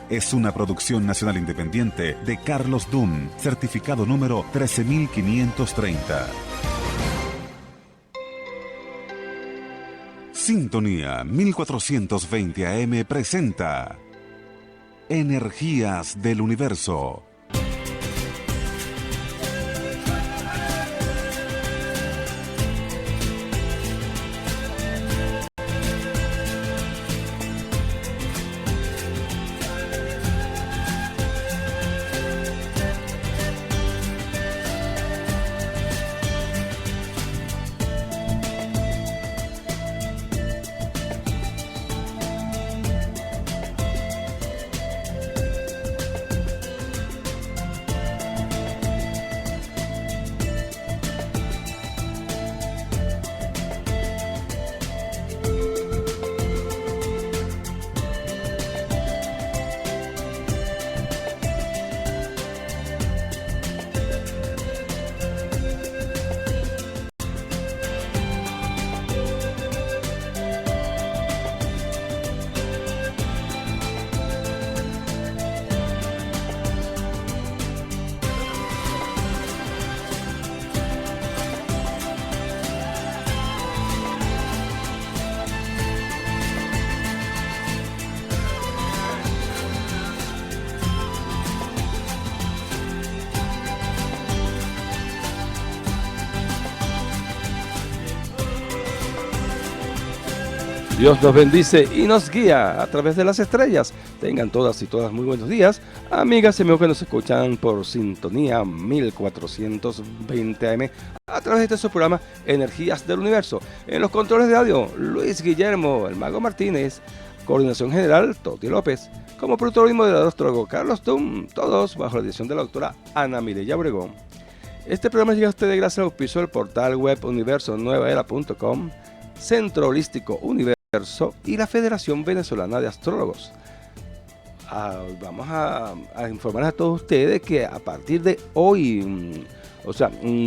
Es una producción nacional independiente de Carlos Dunn, certificado número 13530. Sintonía 1420 AM presenta Energías del Universo. Dios nos bendice y nos guía a través de las estrellas. Tengan todas y todas muy buenos días, amigas y amigos que nos escuchan por sintonía 1420 AM a través de este su programa Energías del Universo. En los controles de audio, Luis Guillermo, el Mago Martínez, coordinación general, Toti López, como productor y moderador astrólogo Carlos Dunn, todos bajo la dirección de la doctora Ana Mireya Obregón. Este programa llega a ustedes gracias al auspicio del portal web universonuevaera.com, Centro Holístico Universo y la Federación Venezolana de Astrólogos. Vamos a informarles a todos ustedes que a partir de hoy,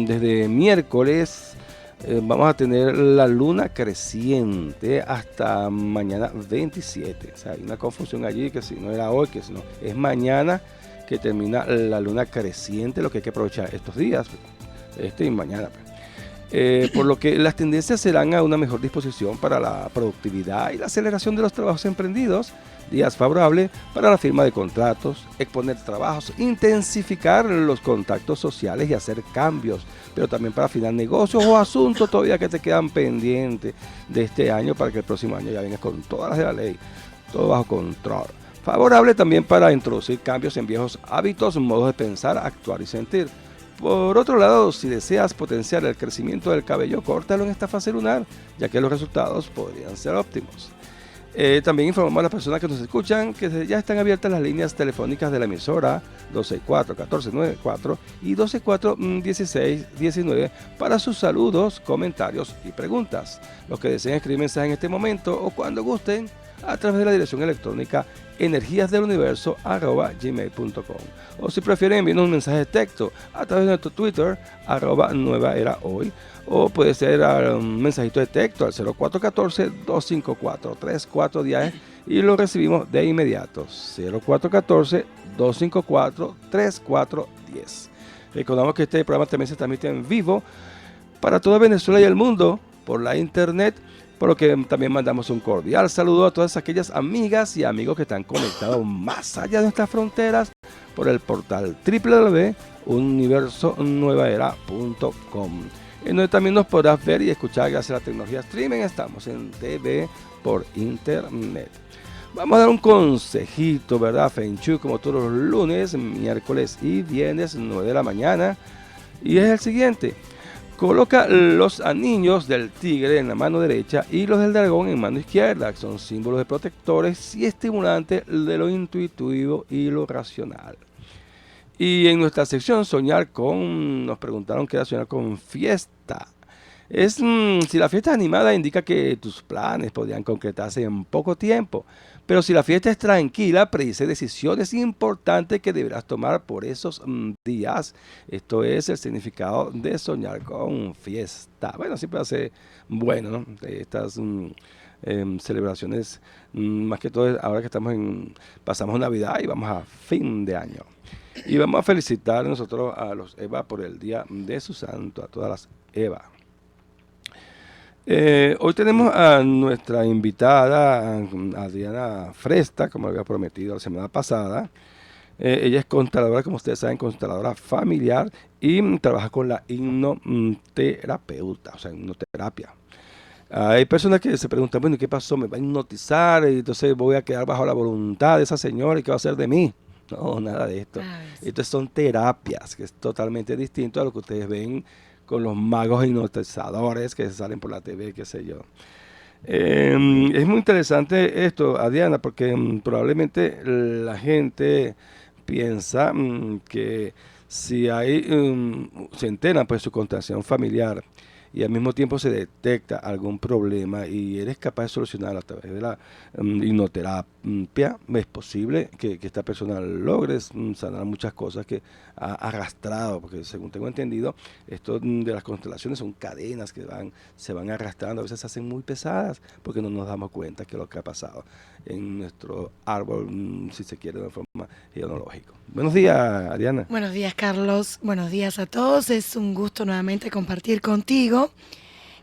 desde miércoles, vamos a tener la luna creciente hasta mañana 27. O sea, hay una confusión allí que si no era hoy, que si no es mañana que termina la luna creciente, lo que hay que aprovechar estos días, y mañana. Por lo que las tendencias serán a una mejor disposición para la productividad y la aceleración de los trabajos emprendidos, días favorables para la firma de contratos, exponer trabajos, intensificar los contactos sociales y hacer cambios, pero también para afinar negocios o asuntos todavía que te quedan pendientes de este año para que el próximo año ya vengas con todas las de la ley, todo bajo control. Favorable también para introducir cambios en viejos hábitos, modos de pensar, actuar y sentir. Por otro lado, si deseas potenciar el crecimiento del cabello, córtalo en esta fase lunar, ya que los resultados podrían ser óptimos. También informamos a las personas que nos escuchan que ya están abiertas las líneas telefónicas de la emisora 264-1494 y 264-1619 para sus saludos, comentarios y preguntas. Los que deseen escribir mensajes en este momento o cuando gusten, a través de la dirección electrónica energiasdeluniverso@gmail.com, o si prefieren enviarnos un mensaje de texto a través de nuestro Twitter @nuevaerahoy, o puede ser un mensajito de texto al 0414-254-3410 y lo recibimos de inmediato. 0414-254-3410. Recordamos que este programa también se transmite en vivo para toda Venezuela y el mundo por la internet, por lo que también mandamos un cordial saludo a todas aquellas amigas y amigos que están conectados más allá de nuestras fronteras por el portal www.universonuevaera.com, en donde también nos podrás ver y escuchar gracias a la tecnología streaming. Estamos en TV por internet. Vamos a dar un consejito, ¿verdad? Feng Shui, como todos los lunes, miércoles y viernes, 9 de la mañana. Y es el siguiente. Coloca los anillos del tigre en la mano derecha y los del dragón en mano izquierda, que son símbolos de protectores y estimulantes de lo intuitivo y lo racional. Y en nuestra sección Soñar con, nos preguntaron qué era soñar con fiesta. Si la fiesta es animada, indica que tus planes podrían concretarse en poco tiempo. Pero si la fiesta es tranquila, predice decisiones importantes que deberás tomar por esos días. Esto es el significado de soñar con fiesta. Bueno, siempre hace bueno, ¿no? Estas celebraciones, más que todo ahora que pasamos Navidad y vamos a fin de año. Y vamos a felicitar nosotros a los Eva por el día de su santo, a todas las Eva. Hoy tenemos a nuestra invitada, Adriana Fresta, como había prometido la semana pasada. Ella es consteladora, como ustedes saben, consteladora familiar y trabaja con la hipnoterapeuta, o sea, hipnoterapia. Hay personas que se preguntan, bueno, ¿qué pasó? ¿Me va a hipnotizar? Y entonces voy a quedar bajo la voluntad de esa señora y ¿qué va a hacer de mí? No, nada de esto. Estas son terapias, que es totalmente distinto a lo que ustedes ven con los magos hipnotizadores que salen por la TV, qué sé yo. Es muy interesante esto, Adriana, porque probablemente la gente piensa que si hay, se entera pues su constelación familiar y al mismo tiempo se detecta algún problema y eres capaz de solucionarlo a través de la hipnoterapia, es posible que esta persona logre sanar muchas cosas que ha arrastrado, porque según tengo entendido, esto de las constelaciones son cadenas que se van arrastrando, a veces se hacen muy pesadas porque no nos damos cuenta que es lo que ha pasado en nuestro árbol, si se quiere, de forma genealógica. Buenos días, Ariana. Buenos días, Carlos. Buenos días a todos. Es un gusto nuevamente compartir contigo.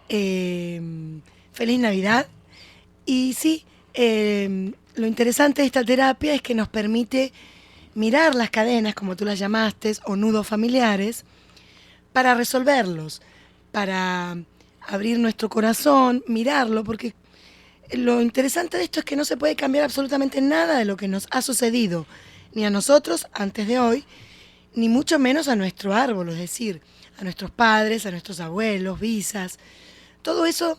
Feliz Navidad. Y sí, lo interesante de esta terapia es que nos permite mirar las cadenas, como tú las llamaste, o nudos familiares, para resolverlos, para abrir nuestro corazón, mirarlo, porque lo interesante de esto es que no se puede cambiar absolutamente nada de lo que nos ha sucedido, ni a nosotros antes de hoy, ni mucho menos a nuestro árbol, es decir, a nuestros padres, a nuestros abuelos, bisas, todo eso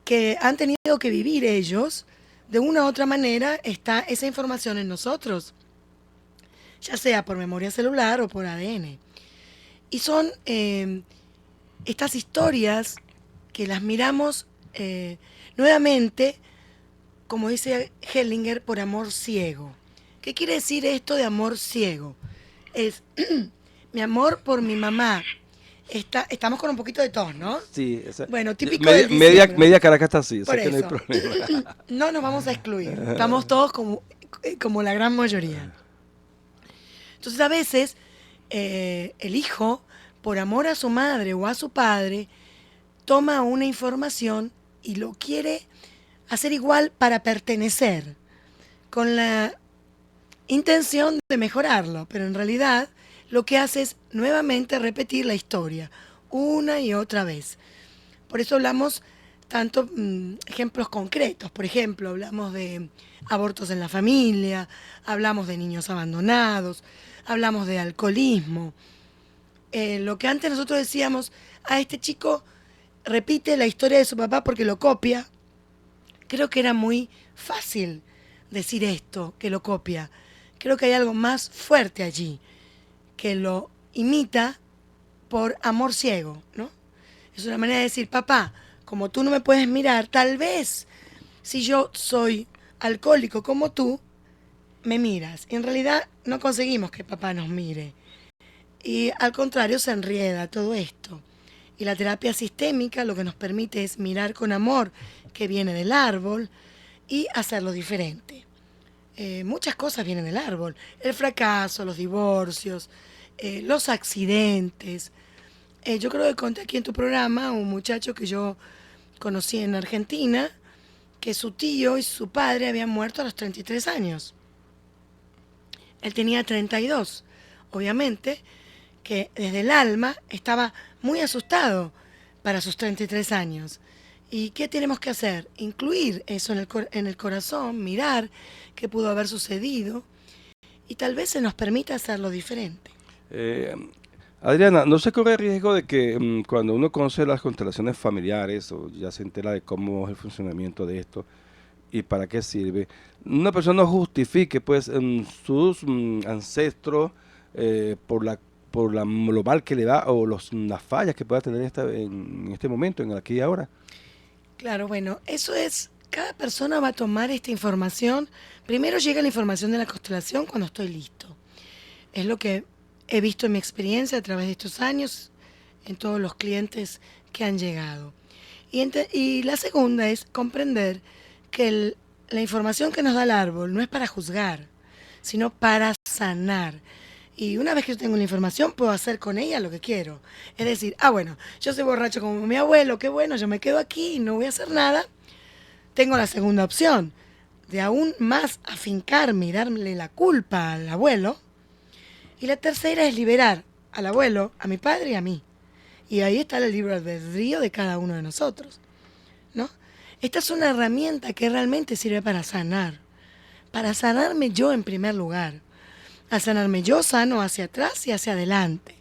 que han tenido que vivir ellos, de una u otra manera está esa información en nosotros, ya sea por memoria celular o por ADN. Y son estas historias que las miramos nuevamente, como dice Hellinger, por amor ciego. ¿Qué quiere decir esto de amor ciego? Es mi amor por mi mamá. Estamos con un poquito de tos, ¿no? Sí, bueno, típico del diciembre. Media Caracas está así, por que no hay eso. problema. No nos vamos a excluir. Estamos todos como la gran mayoría. Entonces, a veces, el hijo, por amor a su madre o a su padre, toma una información y lo quiere hacer igual para pertenecer, con la intención de mejorarlo, pero en realidad lo que hace es nuevamente repetir la historia, una y otra vez. Por eso hablamos tanto ejemplos concretos. Por ejemplo, hablamos de abortos en la familia, hablamos de niños abandonados, hablamos de alcoholismo. Lo que antes nosotros decíamos, a este chico repite la historia de su papá porque lo copia. Creo que era muy fácil decir esto, que lo copia. Creo que hay algo más fuerte allí, que lo imita por amor ciego, ¿no? Es una manera de decir, papá, como tú no me puedes mirar, tal vez si yo soy alcohólico como tú, me miras. Y en realidad no conseguimos que papá nos mire. Y al contrario, se enrieda todo esto. Y la terapia sistémica lo que nos permite es mirar con amor que viene del árbol y hacerlo diferente. Muchas cosas vienen del árbol. El fracaso, los divorcios, los accidentes. Yo creo que conté aquí en tu programa un muchacho que yo conocí en Argentina, que su tío y su padre habían muerto a los 33 años. Él tenía 32. Obviamente que desde el alma estaba muy asustado para sus 33 años. ¿Y qué tenemos que hacer? Incluir eso en el corazón, mirar qué pudo haber sucedido y tal vez se nos permita hacerlo diferente. Adriana, ¿no se corre el riesgo de que cuando uno conoce las constelaciones familiares o ya se entera de cómo es el funcionamiento de esto y para qué sirve, una persona no justifique pues sus ancestros lo mal que le va o las fallas que pueda tener en este momento, en el aquí y ahora? Claro, bueno, eso es, cada persona va a tomar esta información. Primero llega la información de la constelación cuando estoy listo. Es lo que he visto en mi experiencia a través de estos años, en todos los clientes que han llegado. Y la segunda es comprender que la información que nos da el árbol no es para juzgar, sino para sanar. Y una vez que yo tengo la información, puedo hacer con ella lo que quiero. Es decir, bueno, yo soy borracho como mi abuelo, qué bueno, yo me quedo aquí y no voy a hacer nada. Tengo la segunda opción, de aún más afincarme y darle la culpa al abuelo. Y la tercera es liberar al abuelo, a mi padre y a mí. Y ahí está el libre albedrío de cada uno de nosotros, ¿no? Esta es una herramienta que realmente sirve para sanarme yo en primer lugar. A sanarme yo sano hacia atrás y hacia adelante.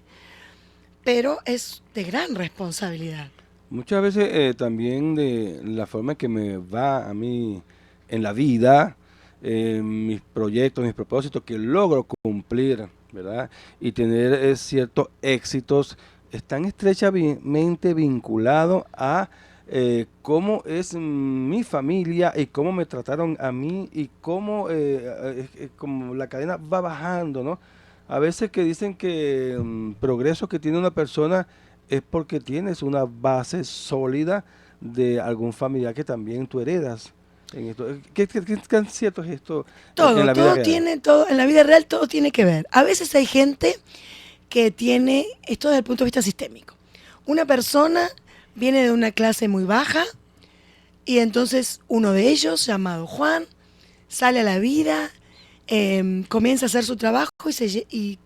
Pero es de gran responsabilidad. Muchas veces también de la forma en que me va a mí en la vida, mis proyectos, mis propósitos que logro cumplir, ¿verdad? Y tener ciertos éxitos, están estrechamente vinculados a cómo es mi familia y cómo me trataron a mí y cómo como la cadena va bajando, ¿no? A veces que dicen que progreso que tiene una persona es porque tienes una base sólida de algún familiar que también tú heredas. En esto. ¿Qué tan cierto es esto en la vida Todo real? tiene, en la vida real todo tiene que ver. A veces hay gente que tiene, esto desde el punto de vista sistémico. Una persona viene de una clase muy baja y entonces uno de ellos, llamado Juan, sale a la vida, comienza a hacer su trabajo y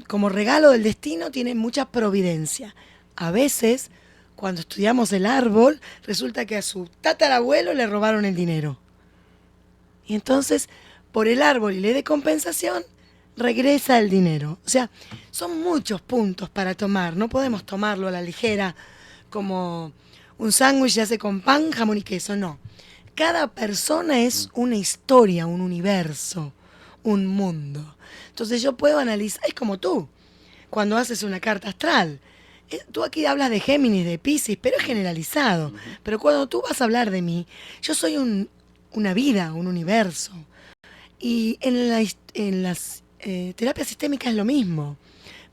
como regalo del destino tiene mucha providencia. A veces, cuando estudiamos el árbol, resulta que a su tatarabuelo le robaron el dinero. Y entonces, por el árbol y ley de compensación, regresa el dinero. O sea, son muchos puntos para tomar. No podemos tomarlo a la ligera como un sándwich se hace con pan, jamón y queso. No. Cada persona es una historia, un universo, un mundo. Entonces yo puedo analizar, es como tú, cuando haces una carta astral. Tú aquí hablas de Géminis, de Piscis, pero es generalizado. Pero cuando tú vas a hablar de mí, yo soy una vida, un universo. Y en las terapias sistémicas es lo mismo.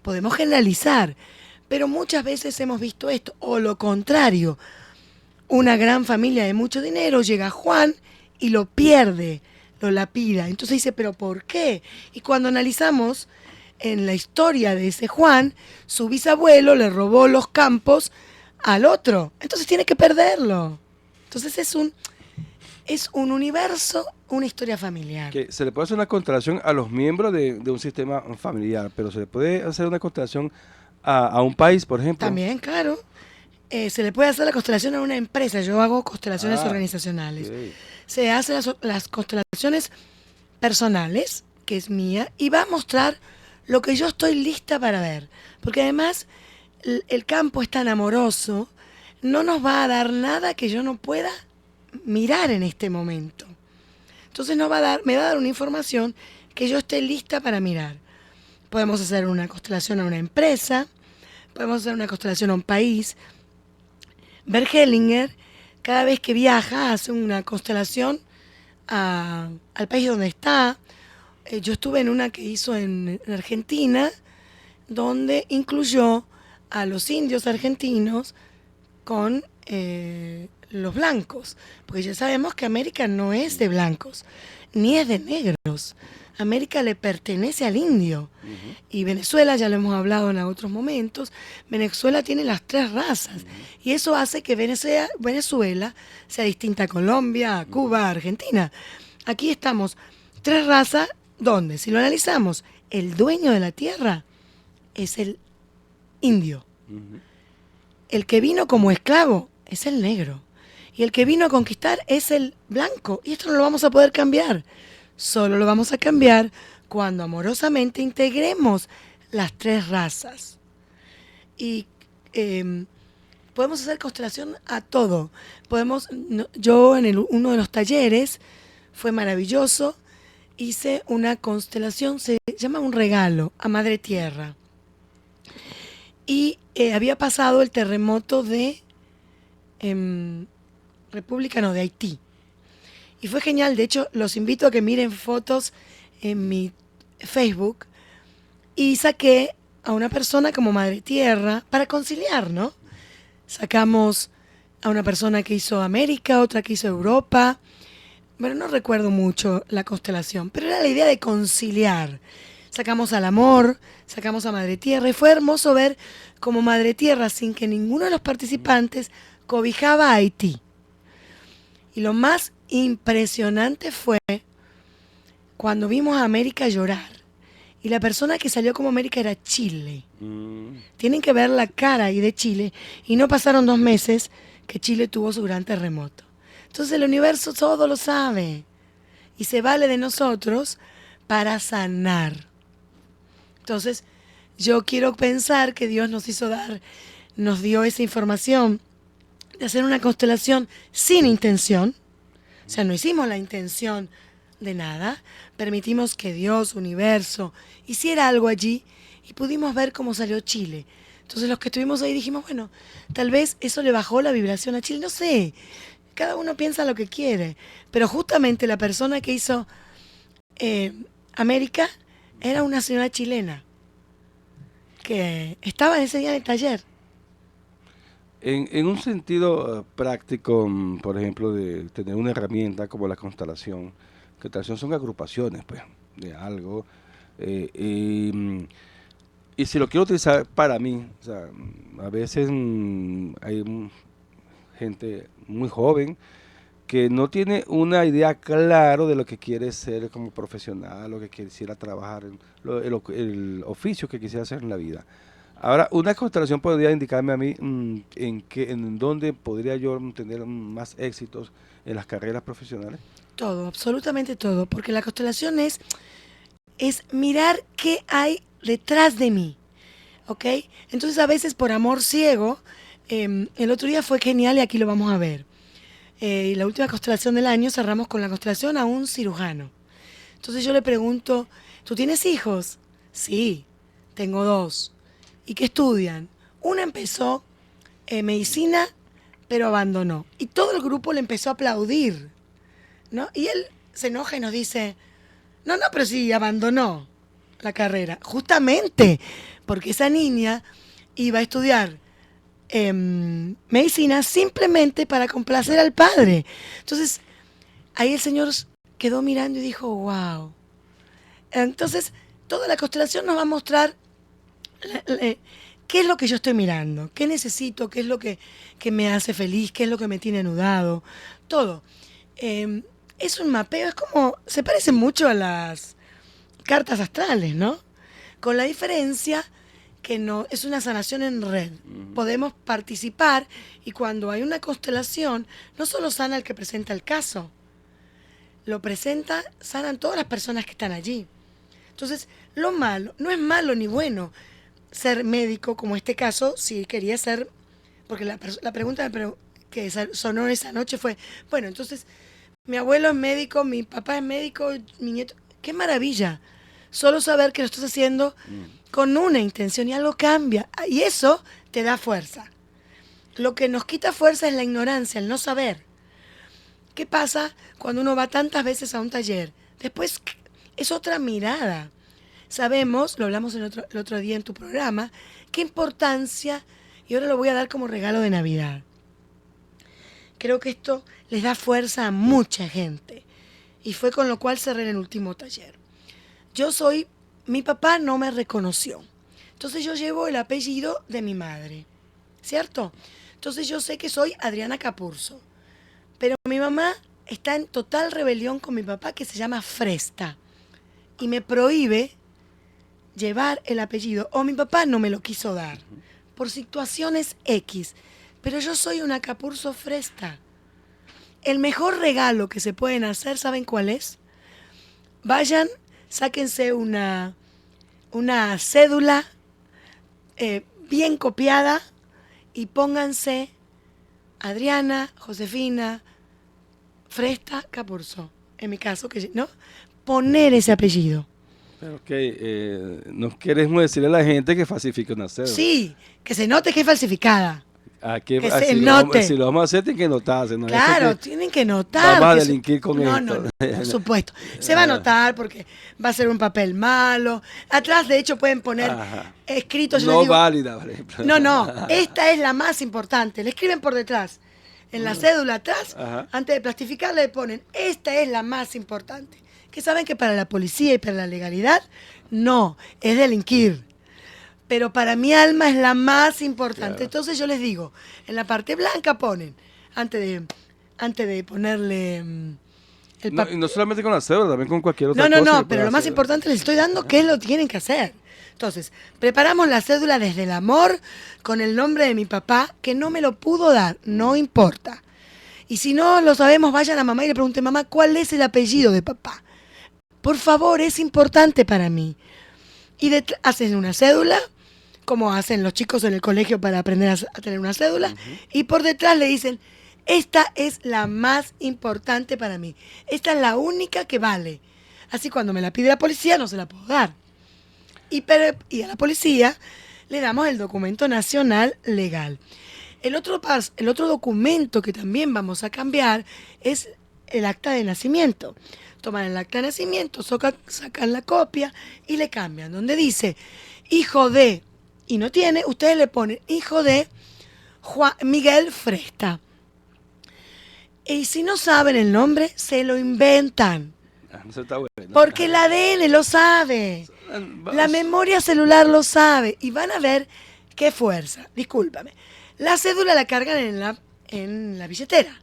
Podemos generalizar, pero muchas veces hemos visto esto, o lo contrario. Una gran familia de mucho dinero, llega Juan y lo pierde, lo lapida. Entonces dice, ¿pero por qué? Y cuando analizamos en la historia de ese Juan, su bisabuelo le robó los campos al otro. Entonces tiene que perderlo. Entonces es un universo, una historia familiar. Que se le puede hacer una constelación a los miembros de un sistema familiar, pero se le puede hacer una constelación a un país, por ejemplo. También, claro. Se le puede hacer la constelación a una empresa. Yo hago constelaciones organizacionales. Okay. Se hacen las constelaciones personales, que es mía, y va a mostrar lo que yo estoy lista para ver. Porque además el campo es tan amoroso, no nos va a dar nada que yo no pueda mirar en este momento. Entonces me va a dar una información que yo esté lista para mirar. Podemos hacer una constelación a una empresa, podemos hacer una constelación a un país. Bert Hellinger, cada vez que viaja, hace una constelación al país donde está. Yo estuve en una que hizo en Argentina, donde incluyó a los indios argentinos con los blancos, porque ya sabemos que América no es de blancos, ni es de negros. América le pertenece al indio. Y Venezuela, ya lo hemos hablado en otros momentos, Venezuela tiene las 3 razas. Y eso hace que Venezuela sea distinta a Colombia, a Cuba, a Argentina. Aquí estamos 3 razas, donde, si lo analizamos, el dueño de la tierra es el indio. El que vino como esclavo es el negro. Y el que vino a conquistar es el blanco. Y esto no lo vamos a poder cambiar. Solo lo vamos a cambiar cuando amorosamente integremos las 3 razas. Y podemos hacer constelación a todo. Yo en uno de los talleres, fue maravilloso, hice una constelación, se llama un regalo a Madre Tierra. Y había pasado el terremoto de de Haití. Y fue genial, de hecho los invito a que miren fotos en mi Facebook, y saqué a una persona como Madre Tierra para conciliar, ¿no? Sacamos a una persona que hizo América, otra que hizo Europa. Bueno, no recuerdo mucho la constelación, pero era la idea de conciliar. Sacamos al amor, sacamos a Madre Tierra y fue hermoso ver cómo Madre Tierra, sin que ninguno de los participantes cobijaba a Haití. Y lo más impresionante fue cuando vimos a América llorar. Y la persona que salió como América era Chile. Tienen que ver la cara ahí de Chile. Y no pasaron 2 meses que Chile tuvo su gran terremoto. Entonces el universo todo lo sabe. Y se vale de nosotros para sanar. Entonces yo quiero pensar que Dios nos dio esa información de hacer una constelación sin intención. O sea, no hicimos la intención de nada. Permitimos que Dios, universo, hiciera algo allí y pudimos ver cómo salió Chile. Entonces los que estuvimos ahí dijimos, bueno, tal vez eso le bajó la vibración a Chile. No sé, cada uno piensa lo que quiere. Pero justamente la persona que hizo América era una señora chilena que estaba ese día en el taller. En un sentido práctico, por ejemplo, de tener una herramienta como la constelación, constelación son agrupaciones, pues, de algo, y si lo quiero utilizar para mí, o sea, a veces hay gente muy joven que no tiene una idea clara de lo que quiere ser como profesional, lo que quisiera trabajar, el oficio que quisiera hacer en la vida. Ahora, una constelación podría indicarme a mí en dónde podría yo tener más éxitos en las carreras profesionales. Todo, absolutamente todo, porque la constelación es mirar qué hay detrás de mí, ¿ok? Entonces a veces por amor ciego, el otro día fue genial y aquí lo vamos a ver. La última constelación del año cerramos con la constelación a un cirujano. Entonces yo le pregunto, ¿tú tienes hijos? Sí, tengo 2. ¿Y qué estudian? Una empezó medicina, pero abandonó. Y todo el grupo le empezó a aplaudir, ¿no? Y él se enoja y nos dice, no, pero sí, abandonó la carrera. Justamente porque esa niña iba a estudiar medicina simplemente para complacer al padre. Entonces, ahí el Señor quedó mirando y dijo, wow. Entonces, toda la constelación nos va a mostrar qué es lo que yo estoy mirando, qué necesito, qué es lo que me hace feliz, qué es lo que me tiene anudado, todo. Es un mapeo, es como, se parece mucho a las cartas astrales, ¿no? Con la diferencia que no es una sanación en red. Podemos participar y cuando hay una constelación, no solo sana el que presenta el caso, sanan todas las personas que están allí. Entonces, lo malo, no es malo ni bueno ser médico, como este caso, si quería ser, porque la pregunta que sonó esa noche fue, bueno, entonces, mi abuelo es médico, mi papá es médico, mi nieto, qué maravilla. Solo saber que lo estás haciendo con una intención y algo cambia. Y eso te da fuerza. Lo que nos quita fuerza es la ignorancia, el no saber. ¿Qué pasa cuando uno va tantas veces a un taller? Después es otra mirada. Sabemos, lo hablamos el otro día en tu programa, qué importancia, y ahora lo voy a dar como regalo de Navidad. Creo que esto les da fuerza a mucha gente. Y fue con lo cual cerré en el último taller. Mi papá no me reconoció. Entonces yo llevo el apellido de mi madre, ¿cierto? Entonces yo sé que soy Adriana Capurso. Pero mi mamá está en total rebelión con mi papá, que se llama Fresta. Y me prohíbe llevar el apellido. O mi papá no me lo quiso dar. Por situaciones X. Pero yo soy una Capurso Fresta. El mejor regalo que se pueden hacer, ¿saben cuál es? Vayan, sáquense una cédula bien copiada y pónganse Adriana, Josefina, Fresta, Capurso. En mi caso, ¿no? Poner ese apellido. Pero no queremos decirle a la gente que falsifique una cédula. Sí, que se note que es falsificada. Que se note. Si lo vamos a hacer, tienen que notarse. ¿No? Claro, tienen que notar. Vamos a delinquir con esto. No, por supuesto. Se va a notar porque va a ser un papel malo. Atrás, de hecho, pueden poner escritos. No válida, por ejemplo. No, esta es la más importante. Le escriben por detrás. En la cédula atrás, Ajá. antes de plastificar, le ponen, esta es la más importante. Que saben que para la policía y para la legalidad, no, es delinquir. Pero para mi alma es la más importante. Claro. Entonces yo les digo, en la parte blanca ponen, antes de ponerle el No, papel. y no solamente con la cédula, también con cualquier otra cosa. No, que pero pueda lo más hacer. importante les estoy dando que lo tienen que hacer. Entonces, preparamos la cédula desde el amor con el nombre de mi papá, que no me lo pudo dar, no importa. Y si no lo sabemos, vayan a mamá y le pregunten, mamá, ¿cuál es el apellido de papá? Por favor, es importante para mí. Y hacen una cédula, como hacen los chicos en el colegio para aprender a tener una cédula, y por detrás le dicen, esta es la más importante para mí. Esta es la única que vale. Así cuando me la pide la policía no se la puedo dar. Y a la policía le damos el documento nacional legal. El otro documento que también vamos a cambiar es el acta de nacimiento. Toman el acta de nacimiento, sacan la copia y le cambian. Donde dice hijo de, y no tiene, ustedes le ponen hijo de Juan Miguel Fresta. Y si no saben el nombre, se lo inventan. Eso está bueno. Porque el ADN lo sabe. La memoria celular lo sabe. Y van a ver qué fuerza. Discúlpame. La cédula la cargan en la billetera.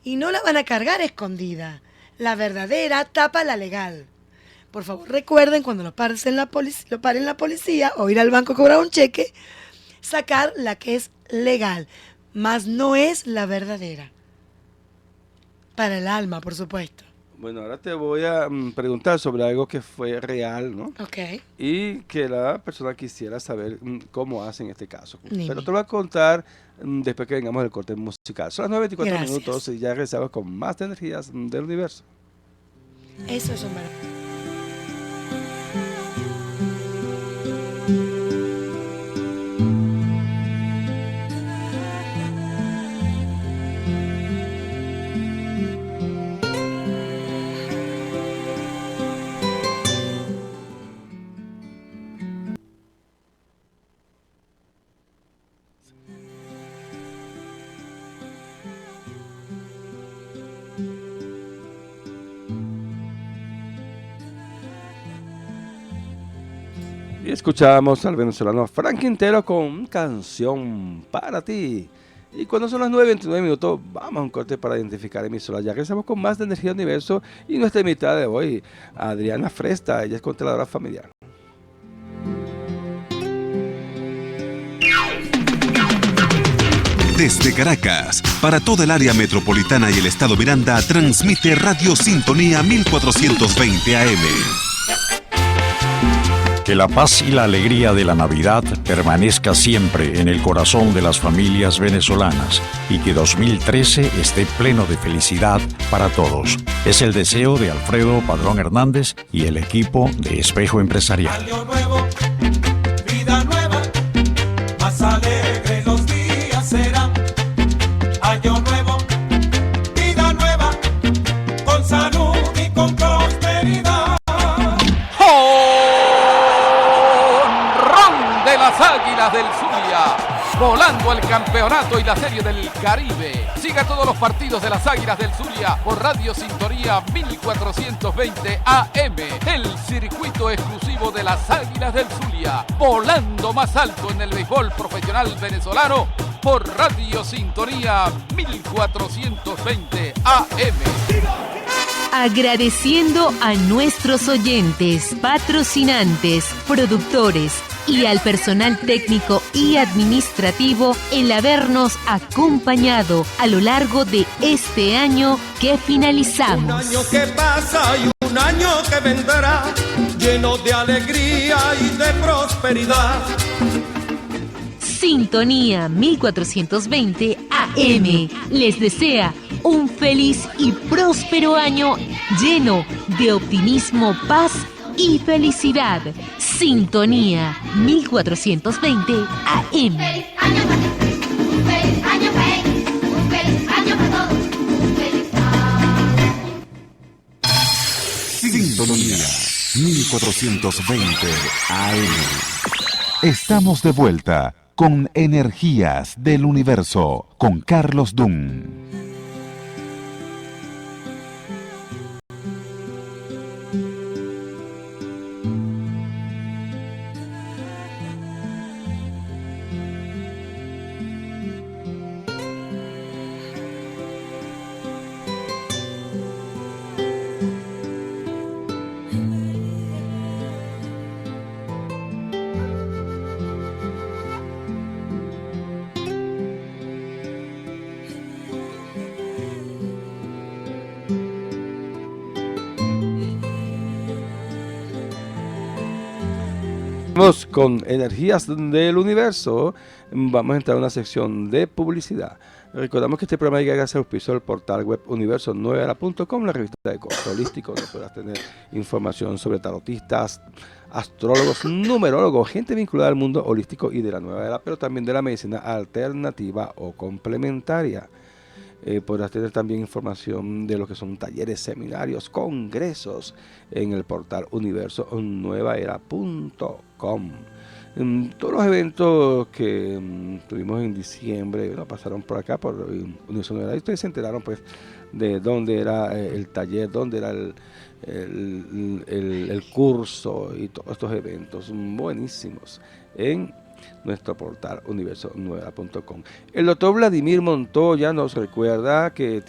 Y no la van a cargar escondida. La verdadera tapa la legal. Por favor, recuerden cuando lo paren la policía o ir al banco a cobrar un cheque, sacar la que es legal. Mas no es la verdadera. Para el alma, por supuesto. Bueno, ahora te voy a preguntar sobre algo que fue real, ¿no? Ok. Y que la persona quisiera saber cómo hace en este caso. Dime. Pero te lo voy a contar después que vengamos del corte musical. Son las 9:24 Gracias. minutos y ya regresamos con más de energías del universo. Eso es un verdad. Y escuchamos al venezolano Frank Quintero con Canción para ti. Y cuando son las 9:29 minutos, vamos a un corte para identificar emisoras. Ya regresamos con más de Energía Universo y nuestra invitada de hoy, Adriana Fresta. Ella es controladora familiar. Desde Caracas, para toda el área metropolitana y el estado Miranda, transmite Radio Sintonía 1420 AM. Que la paz y la alegría de la Navidad permanezca siempre en el corazón de las familias venezolanas y que 2013 esté pleno de felicidad para todos. Es el deseo de Alfredo Padrón Hernández y el equipo de Espejo Empresarial. Año nuevo, vida nueva, más alegre los días serán. Año nuevo, vida nueva, con salud y con prosperidad. De las Águilas del Zulia, volando el campeonato y la Serie del Caribe. Siga todos los partidos de las Águilas del Zulia por Radio Sintonía 1420 AM, el circuito exclusivo de las Águilas del Zulia, volando más alto en el béisbol profesional venezolano por Radio Sintonía 1420 AM. Agradeciendo a nuestros oyentes, patrocinantes, productores y al personal técnico y administrativo el habernos acompañado a lo largo de este año que Un finalizamos. año que pasa y un año que vendrá, lleno de alegría y de prosperidad. Sintonía 1420 AM les desea un feliz y próspero año lleno de optimismo, paz y felicidad. Sintonía 1420 AM. Feliz año para ti, un feliz año para él, un feliz año para todos, un feliz año. Sintonía 1420 AM. Estamos de vuelta con Energías del Universo, con Carlos Dunn. Con Energías del Universo, vamos a entrar a una sección de publicidad. Recordamos que este programa llega gracias al auspicio del portal web universo9era.com, la revista de corte holístico, donde podrás tener información sobre tarotistas, astrólogos, numerólogos, gente vinculada al mundo holístico y de la nueva era, pero también de la medicina alternativa o complementaria. Podrás tener también información de lo que son talleres, seminarios, congresos en el portal universo9era.com. Todos los eventos que tuvimos en diciembre pasaron por acá, por Universo 9 Era, y ustedes se enteraron pues de dónde era el taller, dónde era el curso y todos estos eventos buenísimos en nuestro portal universo9era.com. El doctor Vladimir Montoya nos recuerda que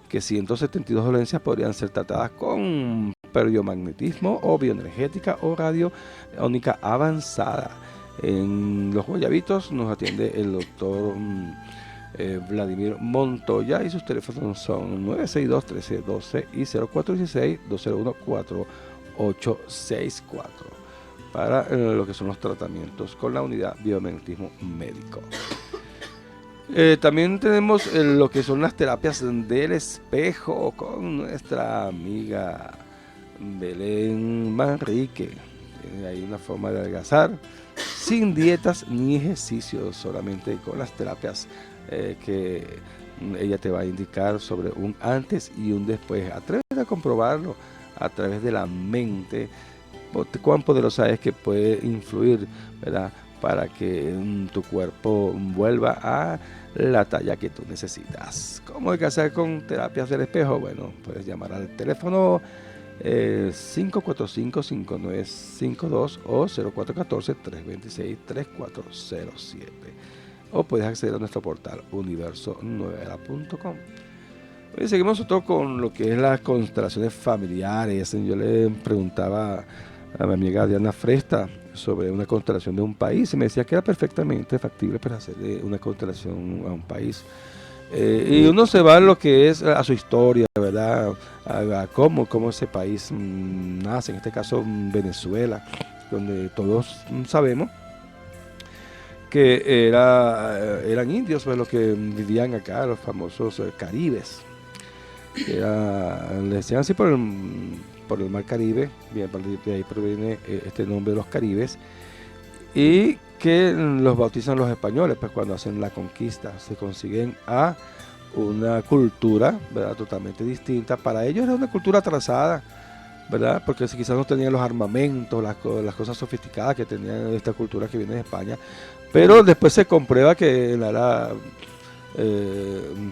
172 dolencias podrían ser tratadas con perdiomagnetismo o bioenergética o radiónica avanzada. En Los Guayabitos nos atiende el doctor Vladimir Montoya y sus teléfonos son 962-1312 y 0416-201-4864 para lo que son los tratamientos con la unidad biomagnetismo médico. También tenemos lo que son las terapias del espejo con nuestra amiga Belén Manrique. Hay una forma de adelgazar sin dietas ni ejercicios, solamente con las terapias que ella te va a indicar sobre un antes y un después. Atrévete a comprobarlo a través de la mente. Cuán poderosa es que puede influir, ¿verdad?, para que tu cuerpo vuelva a la talla que tú necesitas. ¿Cómo hay que hacer con terapias del espejo? Bueno, puedes llamar al teléfono 545-5952 o 0414-326-3407. O puedes acceder a nuestro portal universo9era.com. Hoy seguimos nosotros con lo que es las constelaciones familiares. Yo le preguntaba a mi amiga Diana Fresta sobre una constelación de un país y me decía que era perfectamente factible para hacer una constelación a un país. Y uno se va a lo que es a su historia, ¿verdad? A cómo ese país nace, en este caso Venezuela, donde todos sabemos que eran indios, pues, los que vivían acá, los famosos caribes. Le decían así por el mar Caribe, bien, de ahí proviene este nombre de los caribes, y que los bautizan los españoles, pues cuando hacen la conquista, se consiguen a una cultura, ¿verdad?, totalmente distinta. Para ellos era una cultura atrasada, ¿verdad?, porque quizás no tenían los armamentos, las cosas sofisticadas que tenían esta cultura que viene de España, pero después se comprueba que en la era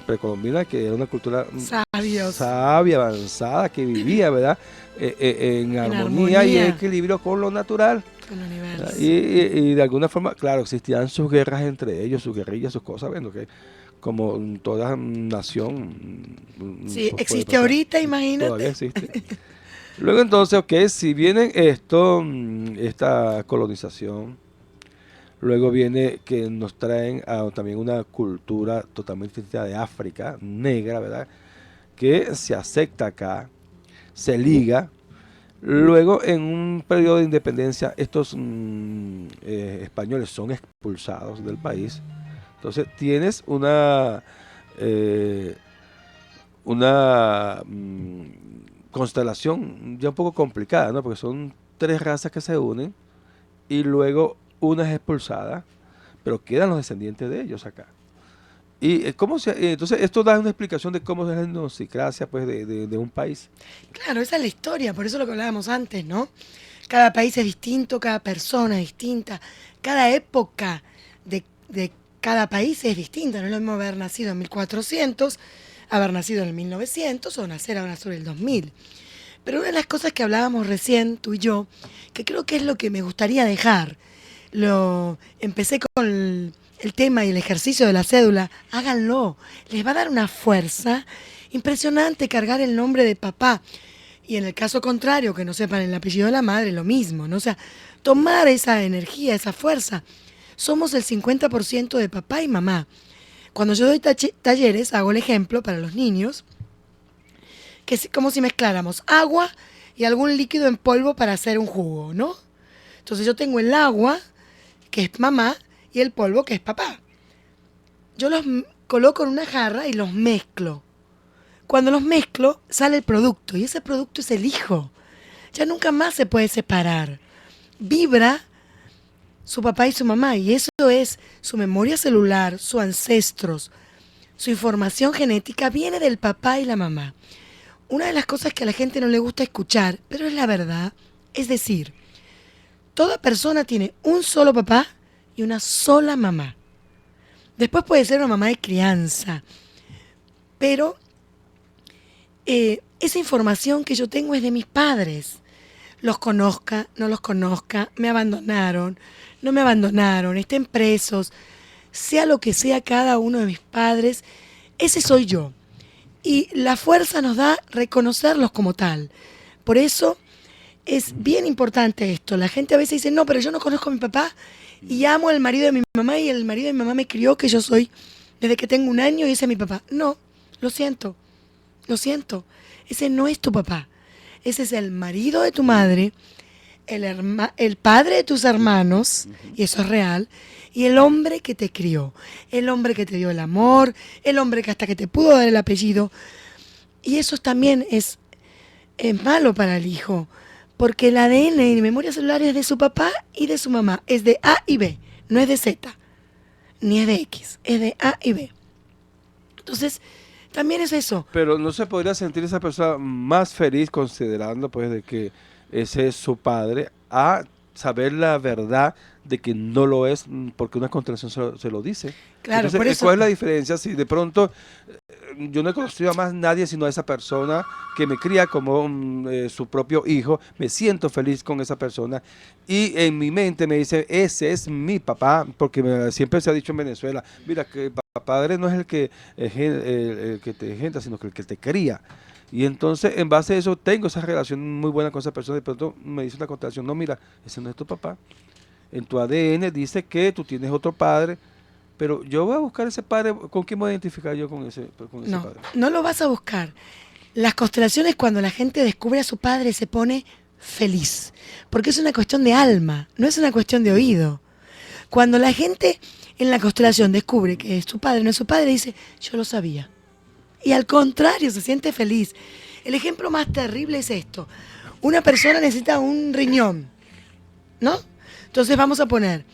precolombina, que era una cultura sabia, avanzada, que vivía, ¿verdad?, en armonía y en equilibrio con lo natural. Y de alguna forma, claro, existían sus guerras entre ellos, sus guerrillas, sus cosas, bueno, que como toda nación. Sí, existe ahorita, imagínate. Todavía existe. Luego entonces, si viene esta colonización, luego viene que nos traen también una cultura totalmente distinta de África, negra, ¿verdad?, que se acepta acá, se liga. Luego, en un periodo de independencia, estos españoles son expulsados del país. Entonces, tienes una constelación ya un poco complicada, ¿no?, porque son 3 razas que se unen y luego una es expulsada, pero quedan los descendientes de ellos acá. Y entonces esto da una explicación de cómo es la idiosincrasia, pues, de un país. Claro, esa es la historia, por eso lo que hablábamos antes, ¿no? Cada país es distinto, cada persona es distinta, cada época de cada país es distinta. No es lo mismo haber nacido en 1400, haber nacido en el 1900 o nacer ahora sobre el 2000. Pero una de las cosas que hablábamos recién, tú y yo, que creo que es lo que me gustaría dejar, empecé con el tema y el ejercicio de la cédula, háganlo, les va a dar una fuerza impresionante cargar el nombre de papá. Y en el caso contrario, que no sepan el apellido de la madre, lo mismo, ¿no? O sea, tomar esa energía, esa fuerza. Somos el 50% de papá y mamá. Cuando yo doy talleres, hago el ejemplo para los niños, que es como si mezcláramos agua y algún líquido en polvo para hacer un jugo, ¿no? Entonces yo tengo el agua, que es mamá, y el polvo, que es papá. Yo los coloco en una jarra y los mezclo. Cuando los mezclo, sale el producto, y ese producto es el hijo. Ya nunca más se puede separar. Vibra su papá y su mamá, y eso es su memoria celular, sus ancestros, su información genética viene del papá y la mamá. Una de las cosas que a la gente no le gusta escuchar, pero es la verdad, es decir, toda persona tiene un solo papá y una sola mamá. Después puede ser una mamá de crianza, pero esa información que yo tengo es de mis padres. Los conozca, no los conozca, me abandonaron, no me abandonaron, estén presos, sea lo que sea cada uno de mis padres, ese soy yo. Y la fuerza nos da reconocerlos como tal. Por eso es bien importante esto. La gente a veces dice, no, pero yo no conozco a mi papá y amo al marido de mi mamá y el marido de mi mamá me crió que yo soy desde que tengo 1 año y ese es mi papá. No, lo siento, ese no es tu papá. Ese es el marido de tu madre, el padre de tus hermanos, y eso es real, y el hombre que te crió, el hombre que te dio el amor, el hombre que hasta que te pudo dar el apellido. Y eso también es malo para el hijo, porque el ADN y memoria celular es de su papá y de su mamá, es de A y B, no es de Z, ni es de X, es de A y B. Entonces, también es eso. Pero no se podría sentir esa persona más feliz considerando pues de que ese es su padre, a saber la verdad de que no lo es porque una constelación se lo dice. Claro, entonces, por eso. ¿cuál es la diferencia? Si de pronto yo no he conocido a más nadie sino a esa persona que me cría como su propio hijo, me siento feliz con esa persona y en mi mente me dice, ese es mi papá, porque siempre se ha dicho en Venezuela, mira que el padre no es el que te engendra, sino que el que te cría. Y entonces, en base a eso, tengo esa relación muy buena con esa persona y de pronto me dice una constelación, no, mira, ese no es tu papá. En tu ADN dice que tú tienes otro padre, pero yo voy a buscar ese padre, ¿con quién me voy a identificar yo con ese padre? No lo vas a buscar. Las constelaciones, cuando la gente descubre a su padre, se pone feliz, porque es una cuestión de alma, no es una cuestión de oído. Cuando la gente en la constelación descubre que es su padre, no es su padre, dice, yo lo sabía. Y al contrario, se siente feliz. El ejemplo más terrible es esto. Una persona necesita un riñón, ¿no? Entonces vamos a poner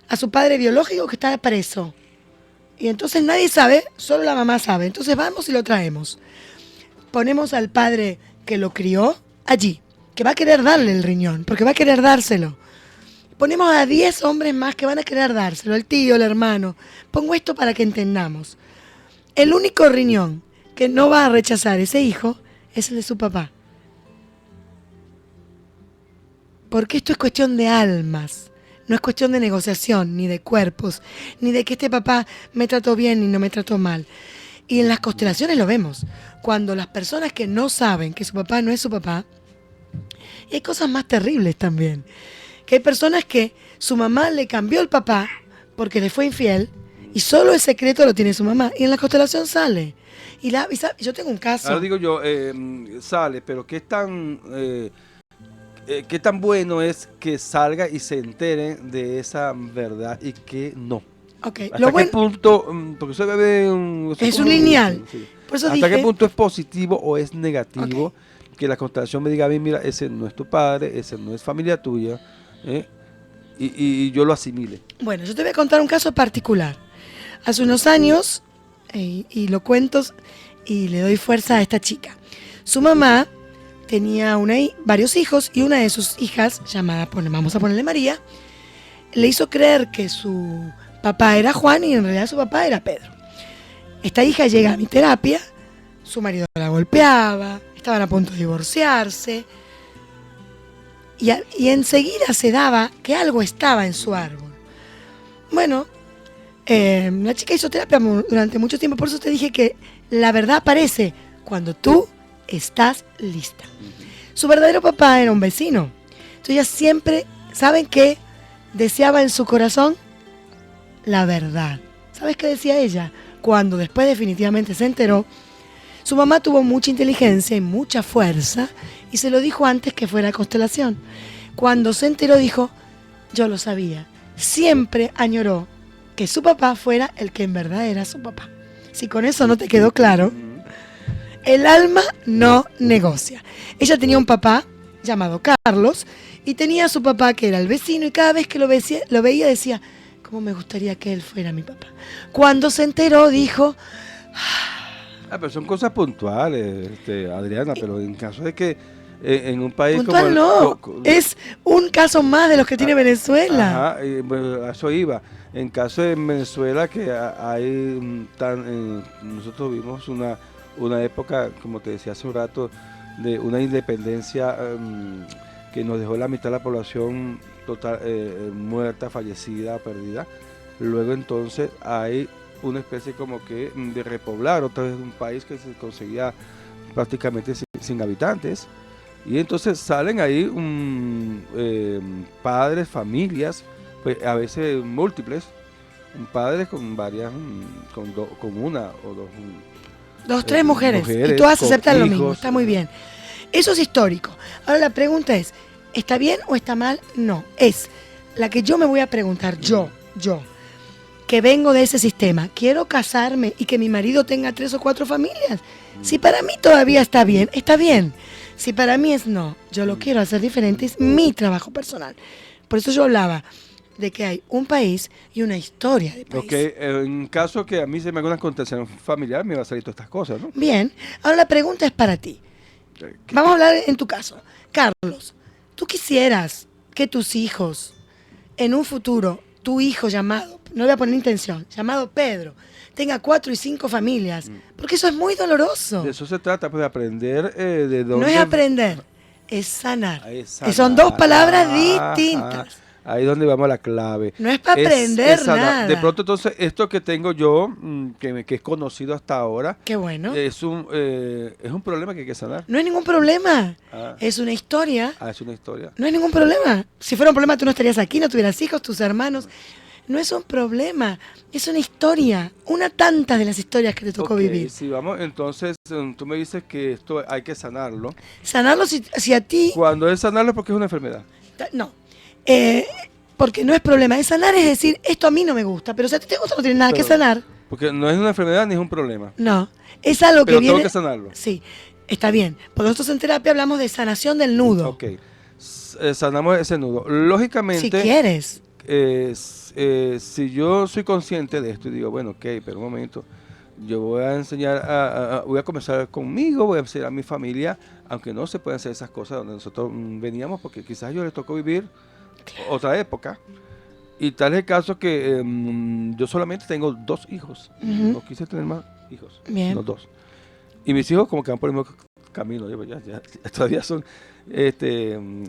a su padre biológico que está preso. Y entonces nadie sabe, solo la mamá sabe. Entonces vamos y lo traemos. Ponemos al padre que lo crió allí, que va a querer darle el riñón, porque va a querer dárselo. Ponemos a 10 hombres más que van a querer dárselo, el tío, el hermano. Pongo esto para que entendamos. El único riñón que no va a rechazar ese hijo es el de su papá. Porque esto es cuestión de almas, no es cuestión de negociación, ni de cuerpos, ni de que este papá me trató bien y no me trató mal. Y en las constelaciones lo vemos. Cuando las personas que no saben que su papá no es su papá, y hay cosas más terribles también. Que hay personas que su mamá le cambió el papá porque le fue infiel, y solo el secreto lo tiene su mamá. Y en la constelación sale. Y yo tengo un caso. Ahora digo yo, sale, pero ¿qué tan bueno es que salga y se entere de esa verdad y que no? Okay. ¿Hasta qué punto? Porque usted ve es un lineal. Sí. Por eso ¿Hasta dije, qué punto es positivo o es negativo que la constelación me diga a mí, mira, ese no es tu padre, ese no es familia tuya, y yo lo asimile? Bueno, yo te voy a contar un caso particular. Hace unos años, y lo cuento y le doy fuerza a esta chica. Su mamá tenía varios hijos y una de sus hijas, llamada, vamos a ponerle María, le hizo creer que su papá era Juan y en realidad su papá era Pedro. Esta hija llega a mi terapia, su marido la golpeaba, estaban a punto de divorciarse y enseguida se daba que algo estaba en su árbol. Bueno, la chica hizo terapia durante mucho tiempo, por eso te dije que la verdad aparece cuando tú estás lista. Su verdadero papá era un vecino. Entonces ella siempre, ¿saben qué? Deseaba en su corazón la verdad. ¿Sabes qué decía ella? Cuando después definitivamente se enteró, su mamá tuvo mucha inteligencia y mucha fuerza y se lo dijo antes que fuera constelación. Cuando se enteró dijo, yo lo sabía. Siempre añoró que su papá fuera el que en verdad era su papá. Si con eso no te quedó claro, el alma no negocia. Ella tenía un papá llamado Carlos y tenía a su papá que era el vecino y cada vez que lo veía decía, ¿cómo me gustaría que él fuera mi papá? Cuando se enteró dijo... pero son cosas puntuales, Adriana, pero en caso de que en un país puntual como... no, es un caso más de los que tiene Venezuela. Ajá, bueno, a eso iba. En caso de Venezuela que hay nosotros vimos una época, como te decía hace un rato, de una independencia que nos dejó la mitad de la población total muerta, fallecida, perdida. Luego entonces hay una especie como que de repoblar otra vez un país que se conseguía prácticamente sin habitantes. Y entonces salen ahí padres, familias, pues a veces múltiples, padres con varias, con una o dos. Dos, tres mujeres y todas aceptan lo mismo, está muy bien. Eso es histórico. Ahora la pregunta es, ¿está bien o está mal? No, es la que yo me voy a preguntar, yo, que vengo de ese sistema, quiero casarme y que mi marido tenga 3 o 4 familias. Si para mí todavía está bien, está bien. Si para mí es no, yo lo quiero hacer diferente, es mi trabajo personal. Por eso yo hablaba de que hay un país y una historia de país. Ok, en caso que a mí se me haga una contención familiar, me va a salir todas estas cosas, ¿no? Bien, ahora la pregunta es para ti. Vamos a hablar en tu caso. Carlos, ¿tú quisieras que tus hijos, en un futuro, tu hijo llamado, no voy a poner intención, llamado Pedro, tenga 4 y 5 familias? Porque eso es muy doloroso. De eso se trata, pues, de aprender de dónde... No es aprender, es sanar. Que son 2 palabras distintas. Ahí es donde vamos a la clave. No es para aprender nada. De pronto, entonces, esto que tengo yo, que es conocido hasta ahora, qué bueno, es un problema que hay que sanar. No es ningún problema. Es una historia. Es una historia. No es ningún problema. Si fuera un problema, tú no estarías aquí, no tuvieras hijos, tus hermanos. No es un problema, es una historia. Una tantas de las historias que te tocó vivir. Si vamos, entonces, tú me dices que esto hay que sanarlo. Sanarlo si a ti... Cuando es sanarlo porque es una enfermedad. No. Porque no es problema. Es sanar es decir, esto a mí no me gusta, pero si a ti te gusta no tienes nada que sanar. Porque no es una enfermedad ni es un problema. No, es algo pero que viene... tengo que sanarlo. Sí, está bien. Porque nosotros en terapia hablamos de sanación del nudo. Ok, sanamos ese nudo. Lógicamente... Si quieres. Si yo soy consciente de esto y digo, bueno, ok, pero un momento, yo voy a enseñar, voy a comenzar conmigo, voy a enseñar a mi familia, aunque no se pueden hacer esas cosas donde nosotros veníamos, porque quizás a ellos les tocó vivir otra época. Y tal es el caso que yo solamente tengo 2 hijos. No quise tener más hijos. Bien. No 2. Y mis hijos como que van por el mismo camino. Ya todavía son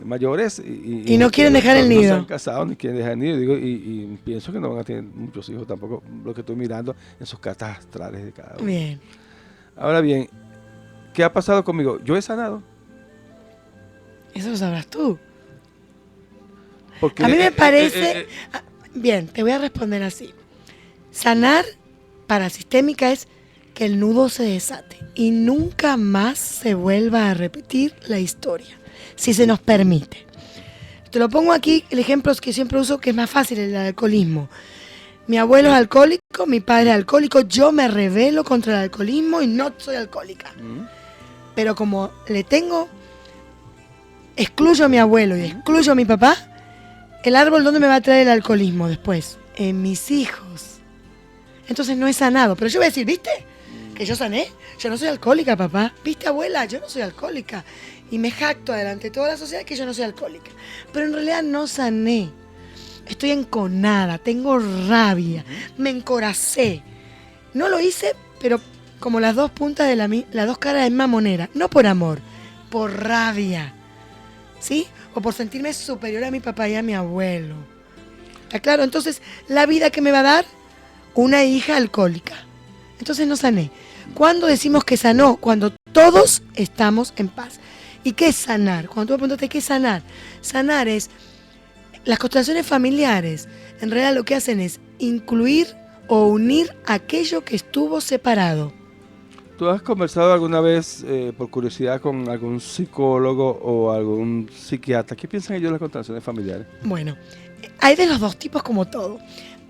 mayores. Y no quieren dejar el nido. No se nido. han casado ni quieren dejar el nido. Digo, y pienso que no van a tener muchos hijos tampoco. Lo que estoy mirando en sus cartas astrales de cada uno. Bien. Ahora bien, ¿qué ha pasado conmigo? Yo he sanado. Eso lo sabrás tú. Porque, a mí me parece... bien, te voy a responder así. Sanar para sistémica es que el nudo se desate y nunca más se vuelva a repetir la historia, si se nos permite. Te lo pongo aquí, el ejemplo que siempre uso, que es más fácil, el alcoholismo. Mi abuelo es alcohólico, mi padre es alcohólico, yo me rebelo contra el alcoholismo y no soy alcohólica. Pero como excluyo a mi abuelo y excluyo a mi papá, el árbol, ¿dónde me va a traer el alcoholismo después? En mis hijos. Entonces no he sanado. Pero yo voy a decir, ¿viste? Que yo sané. Yo no soy alcohólica, papá. ¿Viste, abuela? Yo no soy alcohólica. Y me jacto delante de toda la sociedad que yo no soy alcohólica. Pero en realidad no sané. estoy enconada, tengo rabia, me encoracé. No lo hice, pero como las dos puntas de las dos caras de la misma moneda. No por amor, por rabia. ¿Sí? O por sentirme superior a mi papá y a mi abuelo. ¿Está claro? Entonces, ¿la vida que me va a dar? Una hija alcohólica. Entonces no sané. ¿Cuándo decimos que sanó? Cuando todos estamos en paz. ¿Y qué es sanar? Cuando tú me preguntaste qué es sanar. Sanar es, las constelaciones familiares, en realidad lo que hacen es incluir o unir aquello que estuvo separado. ¿Tú has conversado alguna vez, por curiosidad, con algún psicólogo o algún psiquiatra? ¿Qué piensan ellos de las constelaciones familiares? Bueno, hay de los dos tipos como todo.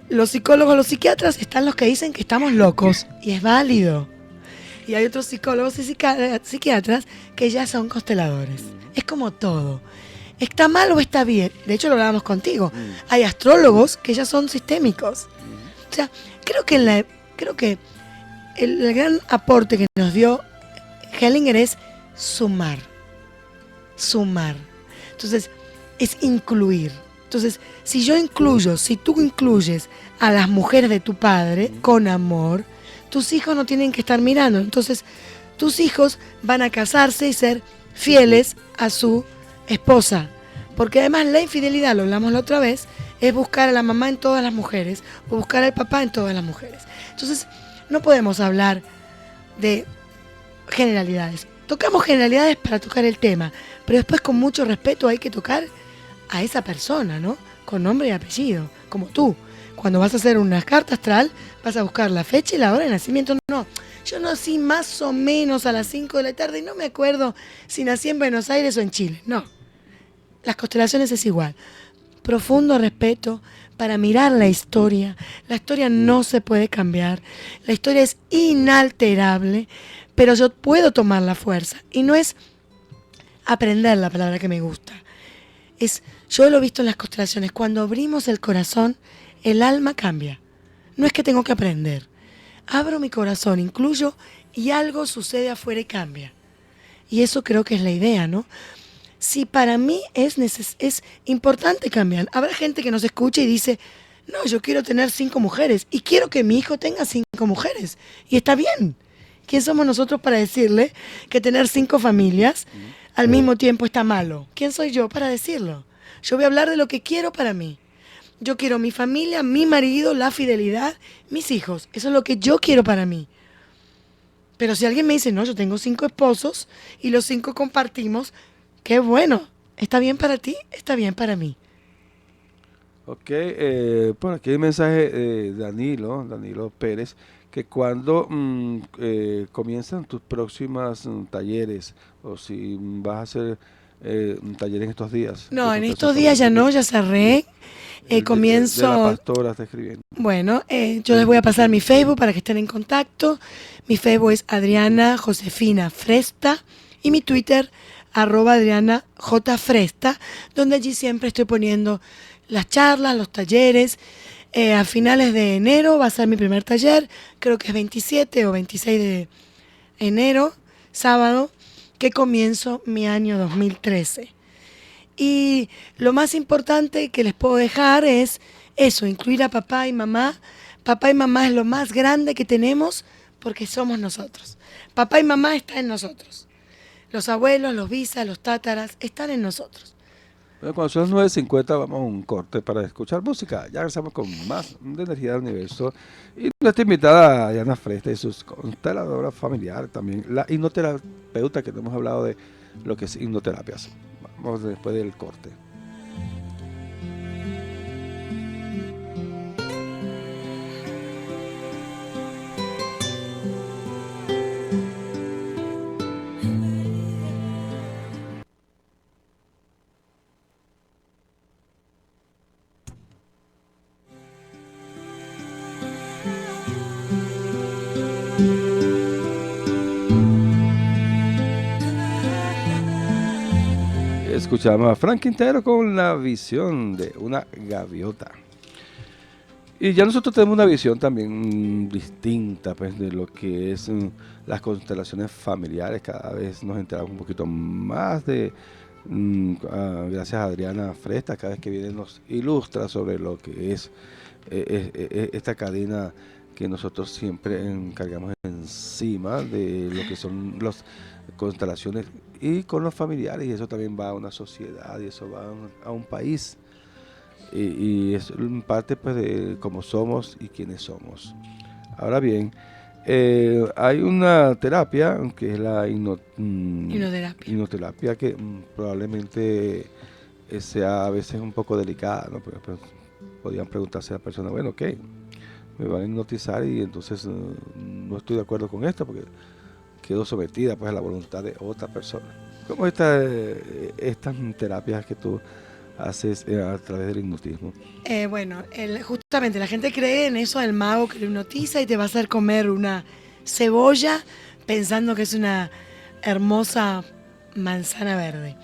Los psicólogos, los psiquiatras, están los que dicen que estamos locos y es válido. Y hay otros psicólogos y psiquiatras que ya son consteladores. Es como todo. ¿Está mal o está bien? De hecho, lo hablábamos contigo. Hay astrólogos que ya son sistémicos. O sea, creo que el gran aporte que nos dio Hellinger es sumar. Sumar. Entonces, es incluir. Entonces, si yo incluyo, si tú incluyes a las mujeres de tu padre con amor, tus hijos no tienen que estar mirando. Entonces, tus hijos van a casarse y ser fieles a su esposa. Porque además la infidelidad, lo hablamos la otra vez, es buscar a la mamá en todas las mujeres o buscar al papá en todas las mujeres. Entonces, no podemos hablar de generalidades. Tocamos generalidades para tocar el tema, pero después con mucho respeto hay que tocar a esa persona, ¿no? Con nombre y apellido, como tú. Cuando vas a hacer una carta astral, vas a buscar la fecha y la hora de nacimiento. No, yo nací más o menos a las 5 de la tarde y no me acuerdo si nací en Buenos Aires o en Chile. No, las constelaciones es igual. Profundo respeto para mirar la historia. La historia no se puede cambiar. La historia es inalterable, pero yo puedo tomar la fuerza. Y no es aprender la palabra que me gusta. Yo lo he visto en las constelaciones. Cuando abrimos el corazón, el alma cambia. No es que tengo que aprender. Abro mi corazón, incluyo y algo sucede afuera y cambia. Y eso creo que es la idea, ¿no? Si para mí es importante cambiar. Habrá gente que nos escucha y dice, no, yo quiero tener 5 mujeres y quiero que mi hijo tenga 5 mujeres. Y está bien. ¿Quién somos nosotros para decirle que tener 5 familias al mismo tiempo está malo? ¿Quién soy yo para decirlo? Yo voy a hablar de lo que quiero para mí. Yo quiero mi familia, mi marido, la fidelidad, mis hijos. Eso es lo que yo quiero para mí. Pero si alguien me dice, no, yo tengo 5 esposos y los 5 compartimos, qué bueno. ¿Está bien para ti? Está bien para mí. Ok, por aquí hay un mensaje de Danilo Pérez, que cuando comienzan tus próximas talleres, o si vas a hacer un taller en estos días. No, en estos días ya no, ya cerré. Comienzo... De la pastora está escribiendo. Bueno, yo les voy a pasar mi Facebook para que estén en contacto. Mi Facebook es Adriana Josefina Fresta y mi Twitter @Adriana J. Fresta, donde allí siempre estoy poniendo las charlas, los talleres. A finales de enero va a ser mi primer taller, creo que es 27 o 26 de enero, sábado, que comienzo mi año 2013. Y lo más importante que les puedo dejar es eso, incluir a papá y mamá. Papá y mamá es lo más grande que tenemos porque somos nosotros. Papá y mamá están en nosotros. Los abuelos, los bisas, los tátaras están en nosotros. Bueno, cuando son las 9:50 vamos a un corte para escuchar música. Ya regresamos con más de Energía del Universo. Y nuestra invitada, Diana Fresta, y sus consteladoras familiares también. La hipnoterapeuta, que no hemos hablado de lo que es hipnoterapias. Vamos después del corte. Escuchamos a Frank Quintero con la visión de una gaviota. Y ya nosotros tenemos una visión también distinta, pues, de lo que es las constelaciones familiares. Cada vez nos enteramos un poquito más de Gracias a Adriana Fresta, cada vez que viene nos ilustra sobre lo que es esta cadena que nosotros siempre encargamos encima de lo que son las constelaciones y con los familiares, y eso también va a una sociedad y eso va a un país, y es parte pues de cómo somos y quiénes somos. Ahora bien, hay una terapia que es la hipnoterapia, que probablemente sea a veces un poco delicada, ¿no? Porque, pues, podrían preguntarse a la persona, bueno, ok, me van a hipnotizar y entonces no estoy de acuerdo con esto porque quedo sometida pues a la voluntad de otra persona. ¿Cómo estas terapias que tú haces a través del hipnotismo? Justamente la gente cree en eso del mago que lo hipnotiza y te va a hacer comer una cebolla pensando que es una hermosa manzana verde.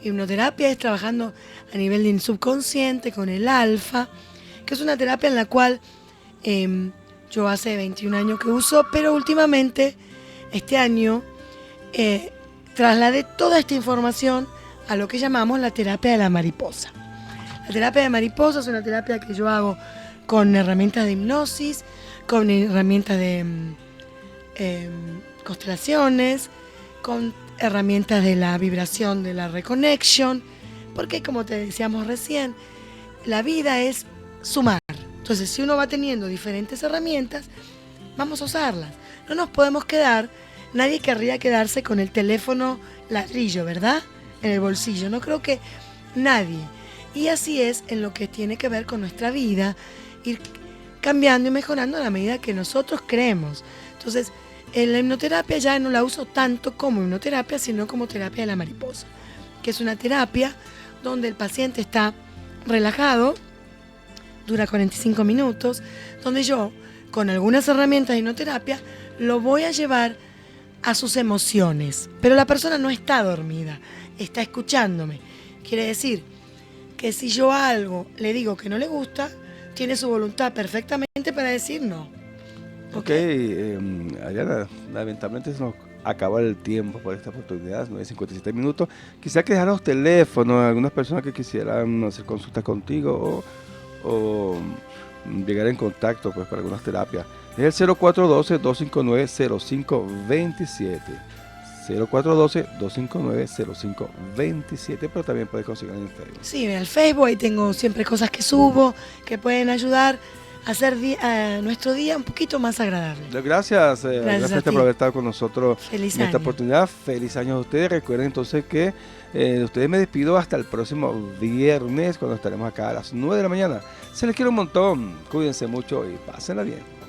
Hipnoterapia es trabajando a nivel del subconsciente con el alfa, que es una terapia en la cual yo hace 21 años que uso, pero últimamente, este año, trasladé toda esta información a lo que llamamos la terapia de la mariposa. La terapia de mariposa es una terapia que yo hago con herramientas de hipnosis, con herramientas de constelaciones, con herramientas de la vibración de la reconnection, porque como te decíamos recién, la vida es sumar. Entonces, si uno va teniendo diferentes herramientas, vamos a usarlas. No nos podemos quedar, nadie querría quedarse con el teléfono ladrillo, ¿verdad? En el bolsillo, no creo que nadie. Y así es en lo que tiene que ver con nuestra vida, ir cambiando y mejorando a la medida que nosotros creemos. Entonces, en la hipnoterapia ya no la uso tanto como hipnoterapia, sino como terapia de la mariposa, que es una terapia donde el paciente está relajado, dura 45 minutos, donde yo, con algunas herramientas de hipnoterapia, lo voy a llevar a sus emociones. Pero la persona no está dormida, está escuchándome. Quiere decir que si yo a algo le digo que no le gusta, tiene su voluntad perfectamente para decir no. Ok, Ariana, lamentablemente se nos acaba el tiempo por esta oportunidad, 9:57 minutos. Quisiera que dejaran los teléfonos a algunas personas que quisieran hacer consultas contigo o llegar en contacto pues para algunas terapias. Es el 0412-259-0527. 0412-259-0527, pero también puedes conseguir en el Facebook. Sí, en el Facebook ahí tengo siempre cosas que subo que pueden ayudar a hacer nuestro día un poquito más agradable. Gracias, gracias por haber estado con nosotros Feliz en esta año. oportunidad. Feliz año a ustedes. Recuerden entonces que de ustedes me despido hasta el próximo viernes, cuando estaremos acá a las 9 de la mañana. Se les quiere un montón. Cuídense mucho y pásenla bien.